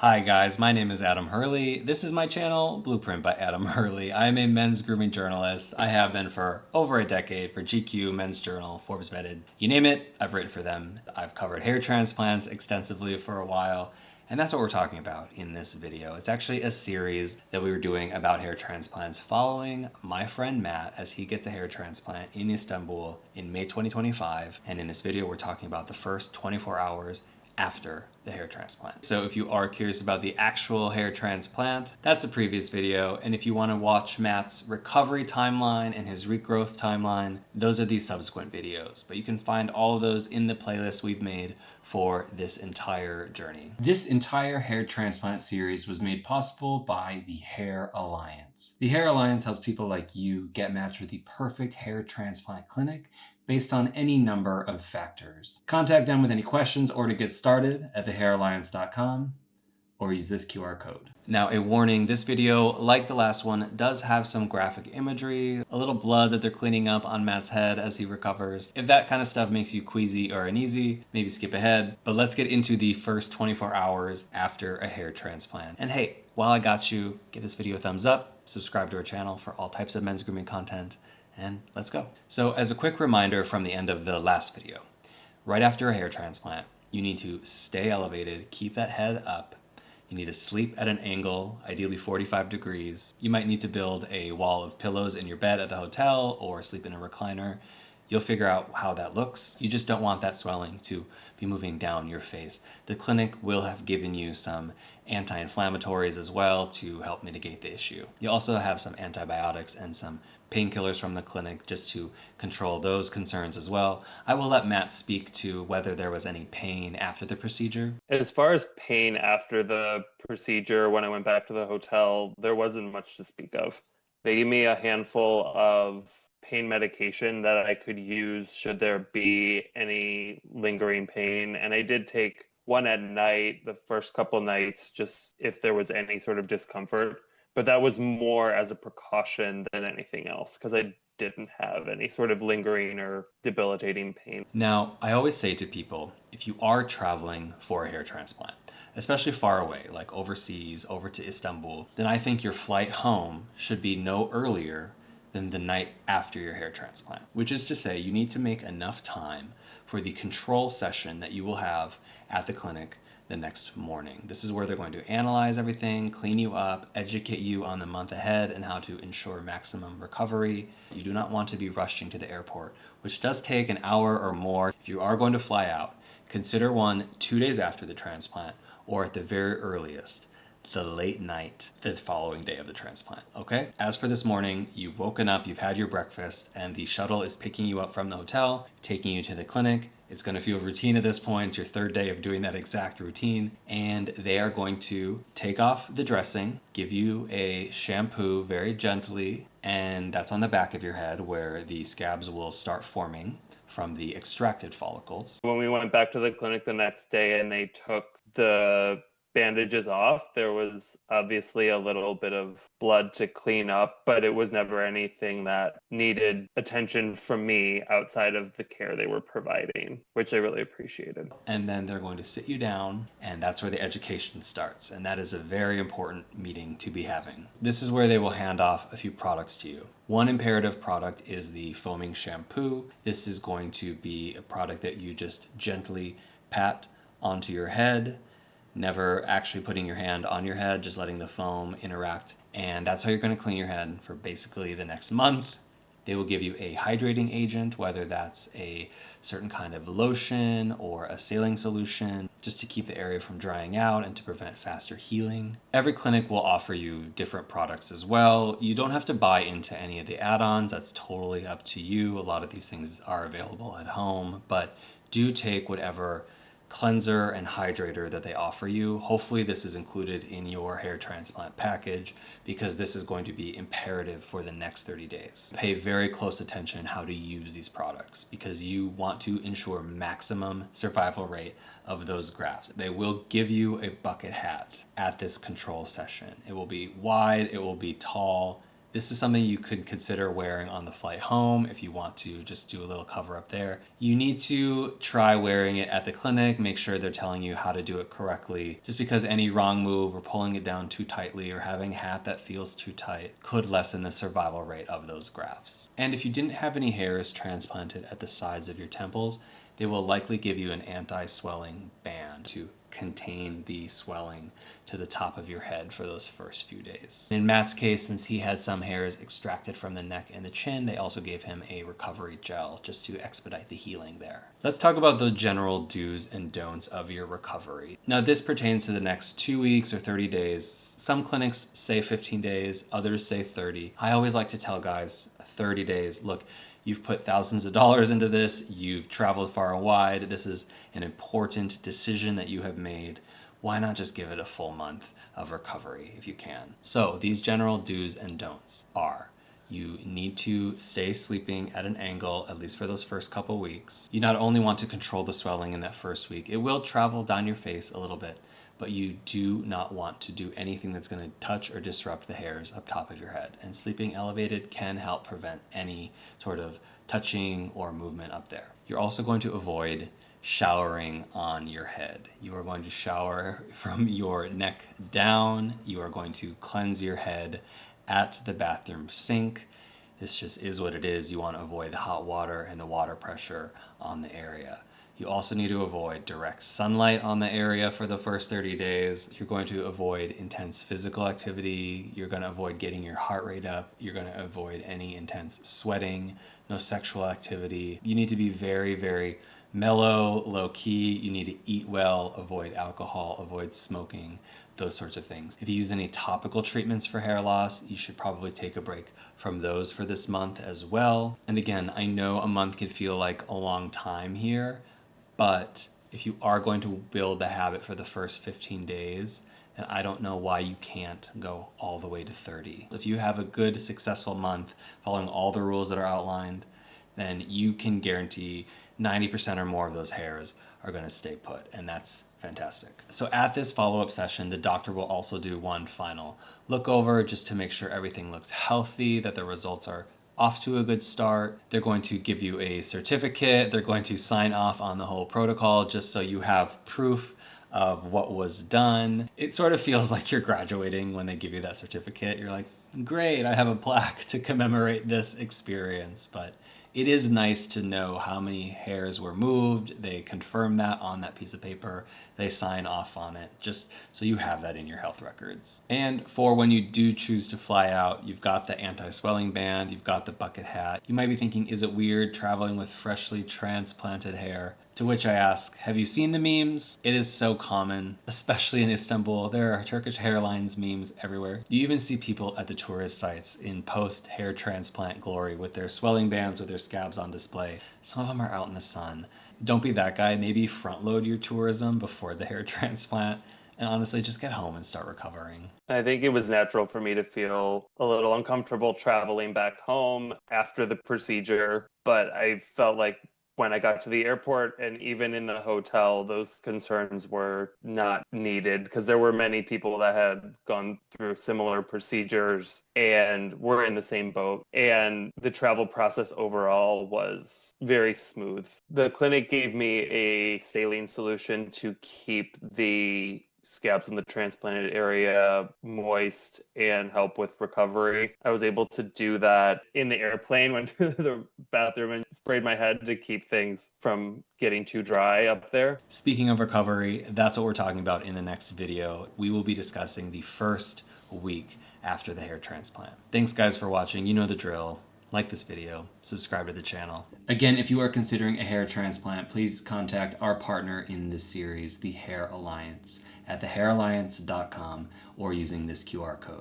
Hi guys, my name is Adam Hurley. This is my channel, Blueprint by Adam Hurley. I am a men's grooming journalist. I have been for over a decade for GQ, Men's Journal, Forbes Vetted. You name it, I've written for them. I've covered hair transplants extensively for a while, and that's what we're talking about in this video. It's actually a series that we were doing about hair transplants following my friend Matt as he gets a hair transplant in Istanbul in May 2025. And in this video, we're talking about the first 24 hours after the hair transplant. So if you are curious about the actual hair transplant, that's a previous video. And if you want to watch Matt's recovery timeline and his regrowth timeline, those are these subsequent videos. But you can find all of those in the playlist we've made for this entire journey. This entire hair transplant series was made possible by the Hair Alliance. The Hair Alliance helps people like you get matched with the perfect hair transplant clinic based on any number of factors. Contact them with any questions or to get started at thehairalliance.com or use this QR code. Now, a warning, this video, like the last one, does have some graphic imagery, a little blood that they're cleaning up on Matt's head as he recovers. If that kind of stuff makes you queasy or uneasy, maybe skip ahead. But let's get into the first 24 hours after a hair transplant. And hey, while I got you, give this video a thumbs up, subscribe to our channel for all types of men's grooming content, and let's go. So as a quick reminder from the end of the last video, right after a hair transplant, you need to stay elevated, keep that head up. You need to sleep at an angle, ideally 45 degrees. You might need to build a wall of pillows in your bed at the hotel or sleep in a recliner. You'll figure out how that looks. You just don't want that swelling to be moving down your face. The clinic will have given you some anti-inflammatories as well to help mitigate the issue. You also have some antibiotics and some painkillers from the clinic just to control those concerns as well. I will let Matt speak to whether there was any pain after the procedure. As far as pain after the procedure, when I went back to the hotel, there wasn't much to speak of. They gave me a handful of pain medication that I could use should there be any lingering pain. And I did take one at night, the first couple nights, just if there was any sort of discomfort. But that was more as a precaution than anything else because I didn't have any sort of lingering or debilitating pain. Now, I always say to people, if you are traveling for a hair transplant, especially far away, like overseas, over to Istanbul, then I think your flight home should be no earlier than the night after your hair transplant, which is to say you need to make enough time for the control session that you will have at the clinic the next morning. This is where they're going to analyze everything, clean you up, educate you on the month ahead and how to ensure maximum recovery. You do not want to be rushing to the airport, which does take an hour or more. If you are going to fly out, consider one 2 days after the transplant, or at the very earliest, the late night the following day of the transplant, okay? As for this morning, you've woken up, you've had your breakfast, and the shuttle is picking you up from the hotel, taking you to the clinic. It's going to feel routine at this point. It's your third day of doing that exact routine, and they are going to take off the dressing, give you a shampoo very gently, and that's on the back of your head where the scabs will start forming from the extracted follicles. When we went back to the clinic the next day and they took the bandages off, there was obviously a little bit of blood to clean up, but it was never anything that needed attention from me outside of the care they were providing, which I really appreciated. And then they're going to sit you down, and that's where the education starts. And that is a very important meeting to be having. This is where they will hand off a few products to you. One imperative product is the foaming shampoo. This is going to be a product that you just gently pat onto your head, never actually putting your hand on your head, just letting the foam interact. And that's how you're going to clean your head for basically the next month. They will give you a hydrating agent, whether that's a certain kind of lotion or a saline solution, just to keep the area from drying out and to prevent faster healing. Every clinic will offer you different products as well. You don't have to buy into any of the add-ons. That's totally up to you. A lot of these things are available at home, but do take whatever cleanser and hydrator that they offer you. Hopefully this is included in your hair transplant package because this is going to be imperative for the next 30 days. Pay very close attention how to use these products because you want to ensure maximum survival rate of those grafts. They will give you a bucket hat at this control session. It will be wide, it will be tall, This is something you could consider wearing on the flight home if you want to just do a little cover up there. You need to try wearing it at the clinic, make sure they're telling you how to do it correctly, just because any wrong move or pulling it down too tightly or having a hat that feels too tight could lessen the survival rate of those grafts. And if you didn't have any hairs transplanted at the sides of your temples, they will likely give you an anti-swelling band to contain the swelling to the top of your head for those first few days. In Matt's case, since he had some hairs extracted from the neck and the chin, they also gave him a recovery gel just to expedite the healing there. Let's talk about the general do's and don'ts of your recovery. Now, this pertains to the next 2 weeks or 30 days. Some clinics say 15 days, others say 30. I always like to tell guys 30 days. Look, you've put thousands of dollars into this. You've traveled far and wide. This is an important decision that you have made. Why not just give it a full month of recovery if you can? So these general do's and don'ts are: you need to stay sleeping at an angle, at least for those first couple weeks. You not only want to control the swelling in that first week, it will travel down your face a little bit, but you do not want to do anything that's going to touch or disrupt the hairs up top of your head. And sleeping elevated can help prevent any sort of touching or movement up there. You're also going to avoid showering on your head. You are going to shower from your neck down. You are going to cleanse your head at the bathroom sink. This just is what it is. You want to avoid the hot water and the water pressure on the area. You also need to avoid direct sunlight on the area for the first 30 days. You're going to avoid intense physical activity. You're going to avoid getting your heart rate up. You're going to avoid any intense sweating, no sexual activity. You need to be very, very mellow, low key. You need to eat well, avoid alcohol, avoid smoking, those sorts of things. If you use any topical treatments for hair loss, you should probably take a break from those for this month as well. And again, I know a month could feel like a long time here, but if you are going to build the habit for the first 15 days, then I don't know why you can't go all the way to 30. If you have a good, successful month following all the rules that are outlined, then you can guarantee 90% or more of those hairs are going to stay put, and that's fantastic. So at this follow-up session, the doctor will also do one final look over just to make sure everything looks healthy, that the results are off to a good start. They're going to give you a certificate. They're going to sign off on the whole protocol just so you have proof of what was done. It sort of feels like you're graduating when they give you that certificate. You're like, great, I have a plaque to commemorate this experience. But it is nice to know how many hairs were moved. They confirm that on that piece of paper. They sign off on it, just so you have that in your health records. And for when you do choose to fly out, you've got the anti-swelling band, you've got the bucket hat. You might be thinking, is it weird traveling with freshly transplanted hair? To which I ask, have you seen the memes? It is so common, especially in Istanbul. There are Turkish hairlines memes everywhere. You even see people at the tourist sites in post-hair transplant glory with their swelling bands, with their scabs on display. Some of them are out in the sun. Don't be that guy. Maybe front load your tourism before the hair transplant. And honestly, just get home and start recovering. I think it was natural for me to feel a little uncomfortable traveling back home after the procedure, but I felt like when I got to the airport and even in the hotel, those concerns were not needed because there were many people that had gone through similar procedures and were in the same boat. And the travel process overall was very smooth. The clinic gave me a saline solution to keep the scabs in the transplanted area moist and help with recovery. I was able to do that in the airplane, went to the bathroom and sprayed my head to keep things from getting too dry up there. Speaking of recovery, that's what we're talking about in the next video. We will be discussing the first week after the hair transplant. Thanks guys for watching. You know the drill. Like this video, subscribe to the channel. Again, if you are considering a hair transplant, please contact our partner in this series, the Hair Alliance, at thehairalliance.com or using this QR code.